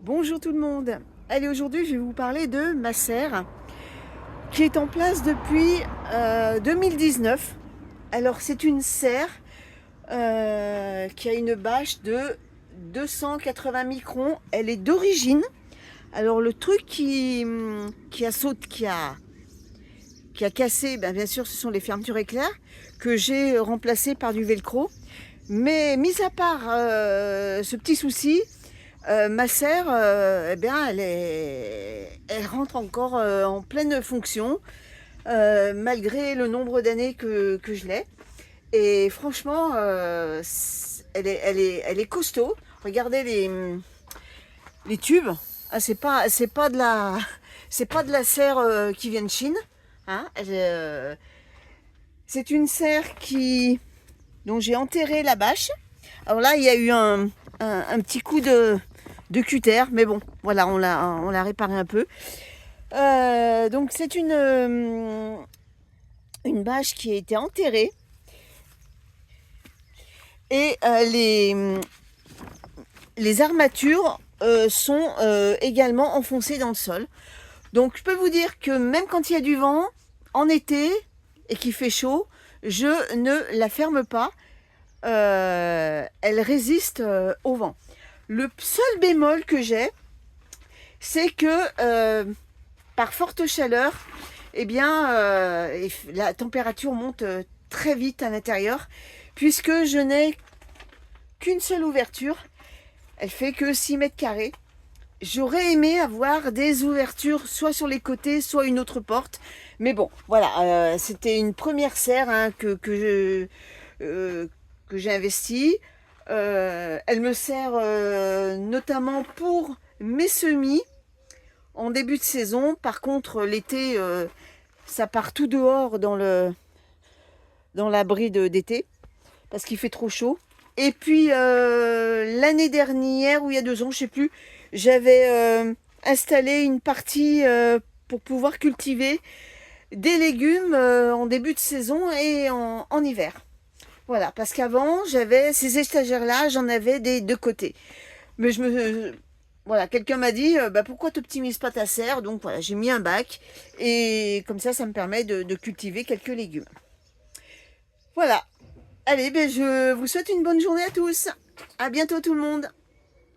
Bonjour tout le monde. Allez, aujourd'hui je vais vous parler de ma serre qui est en place depuis 2019. Alors c'est une serre qui a une bâche de 280 microns. Elle est d'origine. Alors le truc qui a cassé, ben, bien sûr ce sont les fermetures éclairs que j'ai remplacées par du velcro. Mais mis à part ce petit souci, ma serre, eh bien, elle rentre encore en pleine fonction, malgré le nombre d'années que je l'ai. Et franchement, elle est costaud. Regardez les tubes. Ah, c'est pas de la serre qui vient de Chine. Hein. C'est une serre dont j'ai enterré la bâche. Alors là, il y a eu un petit coup de cutter, mais bon, voilà, on l'a réparé un peu. Donc c'est une bâche qui a été enterrée et les armatures sont également enfoncées dans le sol. Donc je peux vous dire que même quand il y a du vent, en été, et qu'il fait chaud, je ne la ferme pas. Elle résiste au vent. Le seul bémol que j'ai, c'est que par forte chaleur, eh bien, la température monte très vite à l'intérieur, puisque je n'ai qu'une seule ouverture. Elle fait que 6 mètres carrés. J'aurais aimé avoir des ouvertures soit sur les côtés, soit une autre porte. Mais bon, voilà, c'était une première serre hein, que j'ai investie. Elle me sert notamment pour mes semis en début de saison. Par contre, l'été, ça part tout dehors dans l'abri d'été parce qu'il fait trop chaud. Et puis l'année dernière ou il y a 2 ans, je sais plus, j'avais installé une partie pour pouvoir cultiver des légumes en début de saison et en hiver. Voilà, parce qu'avant, j'avais ces étagères-là, j'en avais des deux côtés. Mais voilà, quelqu'un m'a dit, bah, pourquoi t'optimises pas ta serre? Donc voilà, j'ai mis un bac et comme ça me permet de cultiver quelques légumes. Voilà. Allez, ben, je vous souhaite une bonne journée à tous. À bientôt tout le monde.